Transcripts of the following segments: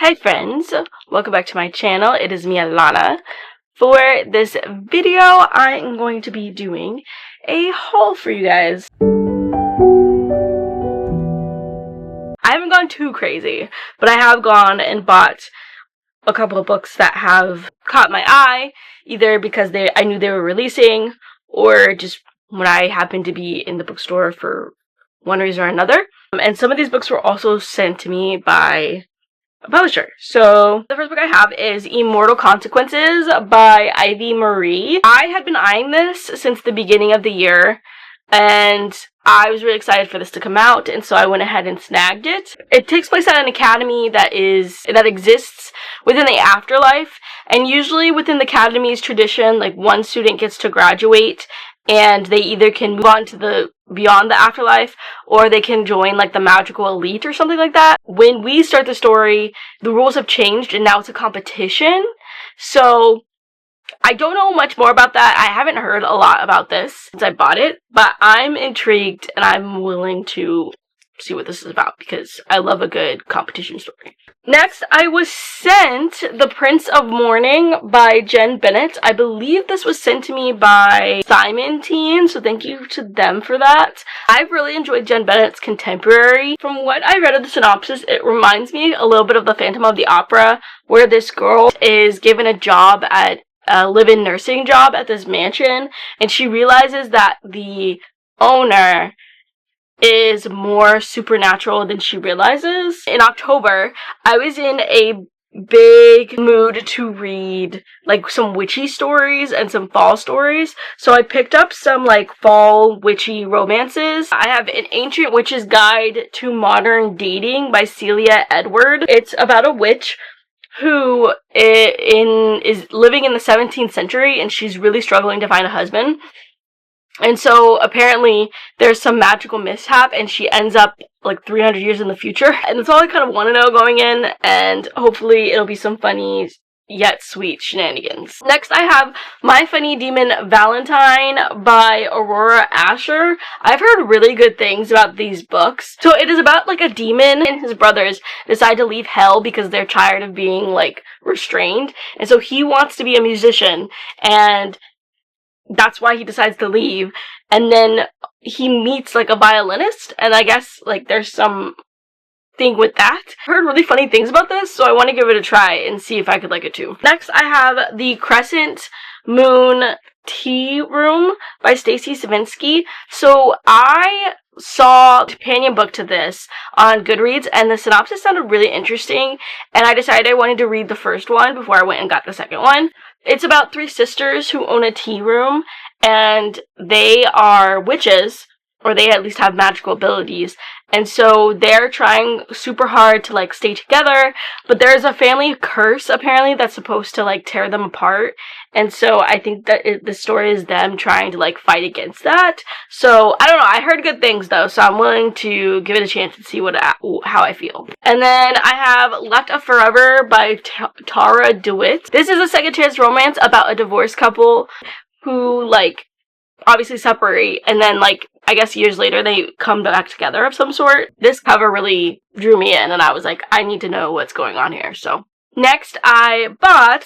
Hi friends, welcome back to my channel. It is me, Alana. For this video, I am going to be doing a haul for you guys. I haven't gone too crazy, but I have gone and bought a couple of books that have caught my eye, either because I knew they were releasing, or just when I happened to be in the bookstore for one reason or another. And some of these books were also sent to me by a publisher. So the first book I have is Immortal Consequences by Ivy Marie. I had been eyeing this since the beginning of the year, and I was really excited for this to come out, and so I went ahead and snagged it. It takes place at an academy that exists within the afterlife, and usually within the academy's tradition, like, one student gets to graduate and they either can move on to the beyond the afterlife, or they can join like the magical elite or something like that. When we start the story, the rules have changed and now it's a competition. So I don't know much more about that. I haven't heard a lot about this since I bought it, but I'm intrigued and I'm willing to see what this is about because I love a good competition story. Next, I was sent The Prince of Morning by Jen Bennett. I believe this was sent to me by Simon Teen, so thank you to them for that. I've really enjoyed Jen Bennett's contemporary. From what I read of the synopsis, it reminds me a little bit of the Phantom of the Opera, where this girl is given a job at a live-in nursing job at this mansion, and she realizes that the owner is more supernatural than she realizes. In October, I was in a big mood to read like some witchy stories and some fall stories, so I picked up some like fall witchy romances. I have An Ancient Witch's Guide to Modern Dating by Celia Edward. It's about a witch who is living in the 17th century, and she's really struggling to find a husband. And so apparently there's some magical mishap and she ends up like 300 years in the future. And that's all I kind of want to know going in, and hopefully it'll be some funny yet sweet shenanigans. Next, I have My Funny Demon Valentine by Aurora Asher. I've heard really good things about these books. So it is about like a demon and his brothers decide to leave hell because they're tired of being like restrained. And so he wants to be a musician, and that's why he decides to leave. And then he meets like a violinist, and I guess like there's some thing with that. I heard really funny things about this, so I want to give it a try and see if I could like it too. Next, I have The Crescent Moon Tea Room by Stacy Savinsky. So I saw the companion book to this on Goodreads, and the synopsis sounded really interesting, and I decided I wanted to read the first one before I went and got the second one. It's about three sisters who own a tea room, and they are witches, or they at least have magical abilities, and so they're trying super hard to like stay together, but there's a family curse apparently that's supposed to like tear them apart, and so I think that the story is them trying to like fight against that. So I don't know, I heard good things though, so I'm willing to give it a chance and see how I feel. And then I have Left of Forever by Tara DeWitt. This is a second chance romance about a divorced couple who like obviously separate, and then like I guess years later they come back together of some sort. This cover really drew me in, and I was like, I need to know what's going on here. So next, I bought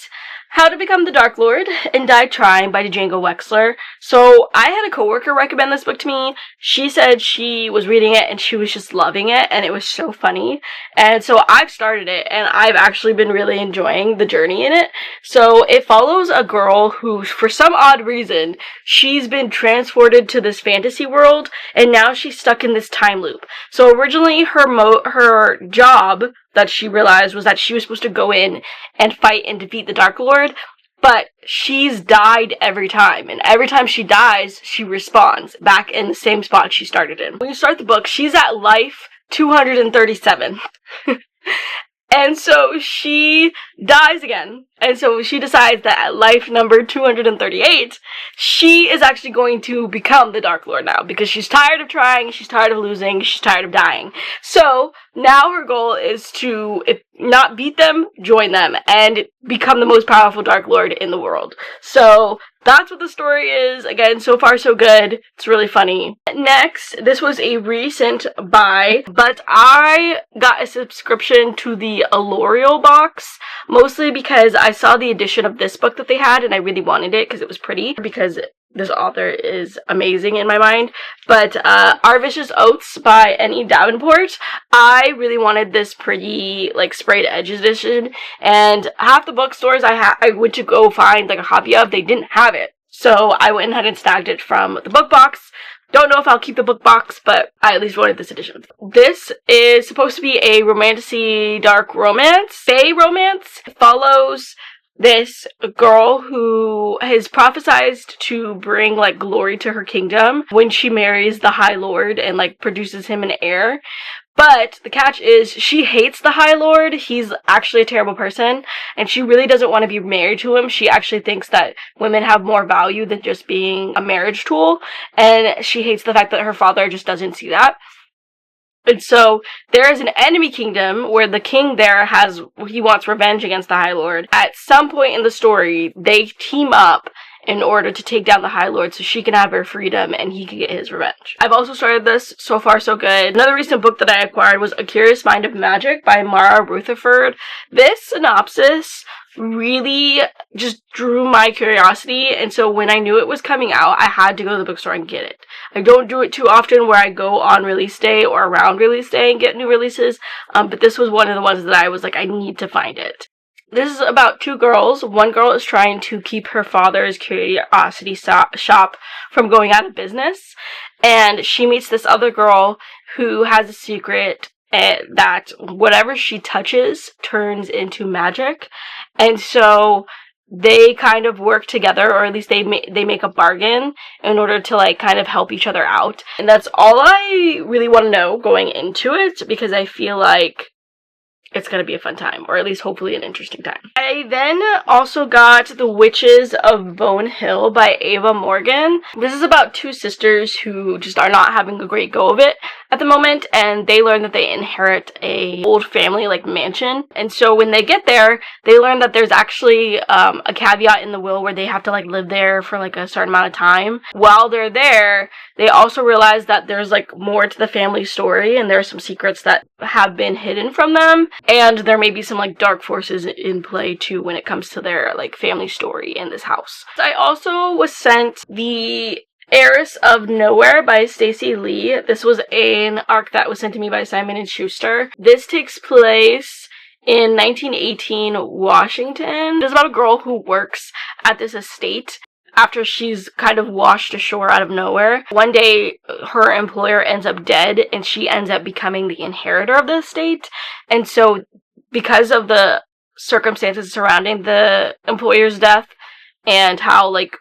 How to Become the Dark Lord and Die Trying by Django Wexler. So I had a coworker recommend this book to me. She said she was reading it and she was just loving it, and it was so funny. And so I've started it, and I've actually been really enjoying the journey in it. So it follows a girl who, for some odd reason, she's been transported to this fantasy world, and now she's stuck in this time loop. So originally her job that she realized was that she was supposed to go in and fight and defeat the Dark Lord, but she's died every time, and every time she dies, she respawns back in the same spot she started in. When you start the book, she's at life 237. And so she dies again. And so she decides that at life number 238, she is actually going to become the Dark Lord now, because she's tired of trying, she's tired of losing, she's tired of dying. So now her goal is to, if not beat them, join them and become the most powerful Dark Lord in the world. So That's what the story is. Again, so far so good. It's really funny. Next, this was a recent buy, but I got a subscription to the Alorial box, mostly because I saw the edition of this book that they had, and I really wanted it because it was pretty, because this author is amazing in my mind. But Our Vicious Oaths by N.E. Davenport, I really wanted this pretty, like, sprayed edge edition, and half the bookstores I went to go find, like, a copy of, they didn't have it. So I went ahead and snagged it from the book box. Don't know if I'll keep the book box, but I at least wanted this edition. This is supposed to be a romantic-y dark romance. Fae romance. It follows this girl who is prophesized to bring, like, glory to her kingdom when she marries the High Lord and, like, produces him an heir. But the catch is she hates the High Lord. He's actually a terrible person, and she really doesn't want to be married to him. She actually thinks that women have more value than just being a marriage tool, and she hates the fact that her father just doesn't see that. And so there is an enemy kingdom where the king there he wants revenge against the High Lord. At some point in the story, they team up in order to take down the High Lord so she can have her freedom and he can get his revenge. I've also started this. So far so good. Another recent book that I acquired was A Curious Mind of Magic by Mara Rutherford. This synopsis really just drew my curiosity, and so when I knew it was coming out, I had to go to the bookstore and get it. I don't do it too often where I go on release day or around release day and get new releases, but this was one of the ones that I was like, I need to find it. This is about two girls. One girl is trying to keep her father's curiosity shop from going out of business, and she meets this other girl who has a secret that whatever she touches turns into magic. And so they kind of work together, or at least they make a bargain in order to, like, kind of help each other out. And that's all I really want to know going into it, because I feel like it's going to be a fun time, or at least hopefully an interesting time. I then also got The Witches of Bone Hill by Ava Morgan. This is about two sisters who just are not having a great go of it at the moment, and they learn that they inherit a old family, like, mansion. And so when they get there, they learn that there's actually a caveat in the will where they have to, like, live there for, like, a certain amount of time. While they're there, they also realize that there's, like, more to the family story, and there are some secrets that have been hidden from them. And there may be some, like, dark forces in play, too, when it comes to their, like, family story in this house. I also was sent The Heiress of Nowhere by Stacey Lee. This was an arc that was sent to me by Simon & Schuster. This takes place in 1918 Washington. It's about a girl who works at this estate after she's kind of washed ashore out of nowhere. One day, her employer ends up dead, and she ends up becoming the inheritor of the estate. And so, because of the circumstances surrounding the employer's death and how, like,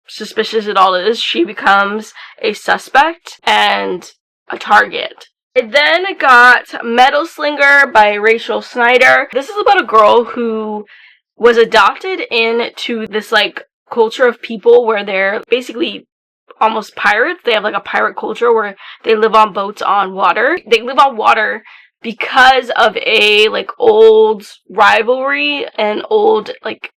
suspicious it all is, she becomes a suspect and a target. I then got Metal Slinger by Rachel Snyder. This is about a girl who was adopted into this, like, culture of people where they're basically almost pirates. They have, like, a pirate culture where they live on boats on water. They live on water because of a, like, old rivalry and old, like,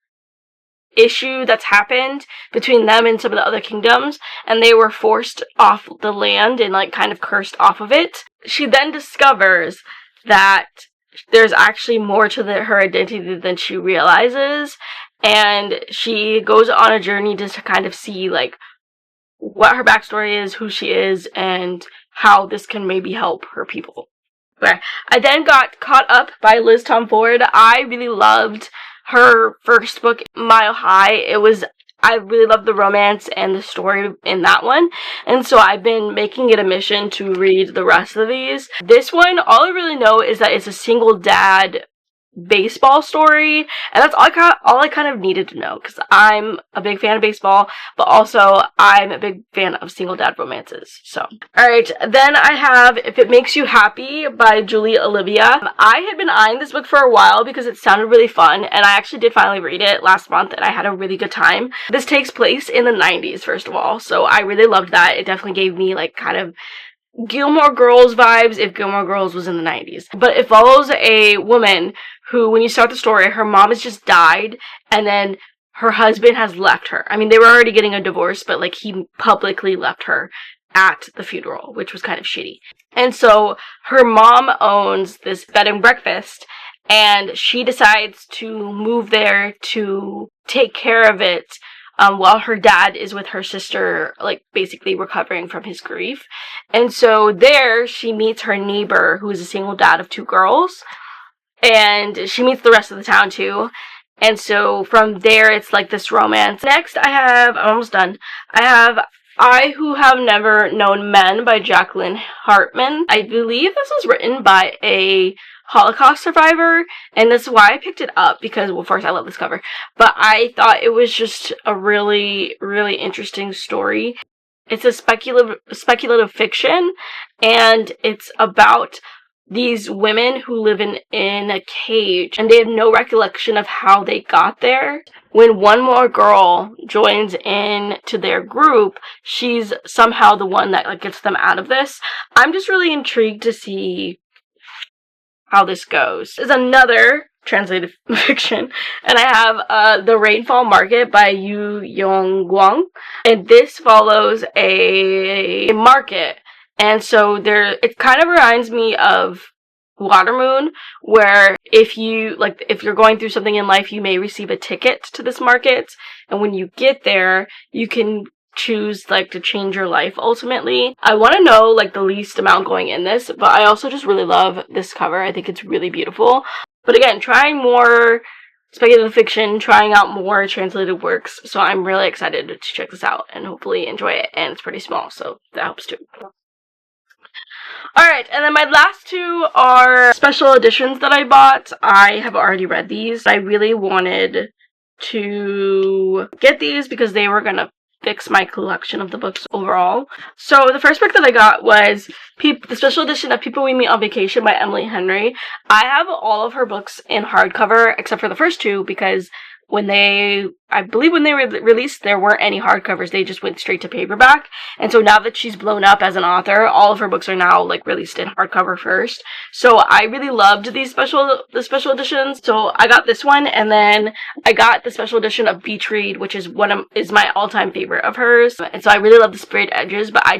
issue that's happened between them and some of the other kingdoms, and they were forced off the land and, like, kind of cursed off of it. She then discovers that there's actually more to her identity than she realizes, and she goes on a journey to kind of see, like, what her backstory is, who she is, and how this can maybe help her people. Okay. I then got Caught Up by Liz Tom Ford. I really loved her first book, Mile High. I really loved the romance and the story in that one, and so I've been making it a mission to read the rest of these. This one, all I really know is that it's a single dad baseball story, and that's all I kind of needed to know, because I'm a big fan of baseball, but also I'm a big fan of single dad romances. So, alright, then I have If It Makes You Happy by Julie Olivia. I had been eyeing this book for a while because it sounded really fun, and I actually did finally read it last month, and I had a really good time. This takes place in the 90s, first of all, so I really loved that. It definitely gave me, like, kind of Gilmore Girls vibes if Gilmore Girls was in the 90s. But it follows a woman who, when you start the story, her mom has just died, and then her husband has left her. I mean, they were already getting a divorce, but like he publicly left her at the funeral, which was kind of shitty. And so her mom owns this bed and breakfast, and she decides to move there to take care of it while her dad is with her sister, like basically recovering from his grief. And so there she meets her neighbor, who is a single dad of 2 girls, and she meets the rest of the town too. And so from there it's like this romance. Next I'm almost done. I Who Have Never Known Men by Jacqueline Hartman. I believe this was written by a Holocaust survivor, and that's why I picked it up, because, well, first, I love this cover, but I thought it was just a really, really interesting story. It's a speculative fiction, and it's about these women who live in a cage, and they have no recollection of how they got there. When one more girl joins in to their group, she's somehow the one that like gets them out of this. I'm just really intrigued to see how this goes. There's another translated fiction, and I have The Rainfall Market by Yu Yong Guang, and this follows a market. And so it kind of reminds me of Watermoon, where if you're going through something in life, you may receive a ticket to this market, and when you get there, you can choose like to change your life ultimately. I want to know like the least amount going in this, but I also just really love this cover. I think it's really beautiful. But again, trying more speculative fiction, trying out more translated works, so I'm really excited to check this out and hopefully enjoy it. And it's pretty small, so that helps too. Alright, and then my last 2 are special editions that I bought. I have already read these. I really wanted to get these because they were gonna fix my collection of the books overall. So the first book that I got was the special edition of People We Meet on Vacation by Emily Henry. I have all of her books in hardcover except for the first 2, because I believe when they were released, there weren't any hardcovers. They just went straight to paperback. And so now that she's blown up as an author, all of her books are now like released in hardcover first. So I really loved the special editions. So I got this one, and then I got the special edition of Beach Read, which is is my all-time favorite of hers. And so I really love the sprayed edges, but I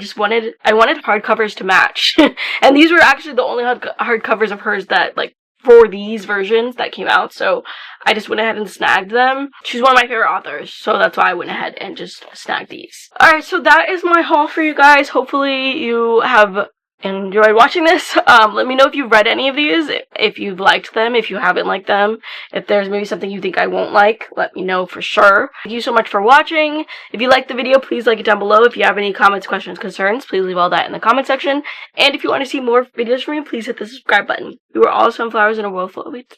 wanted hardcovers to match. And these were actually the only hardcovers of hers that like for these versions that came out, so I just went ahead and snagged them. She's one of my favorite authors, so that's why I went ahead and just snagged these. Alright, so that is my haul for you guys. Hopefully you have enjoyed watching this. Let me know if you've read any of these, if you've liked them, if you haven't liked them. If there's maybe something you think I won't like, let me know for sure. Thank you so much for watching. If you liked the video, please like it down below. If you have any comments, questions, concerns, please leave all that in the comment section. And if you want to see more videos from me, please hit the subscribe button. You are all sunflowers in a world full of wheat.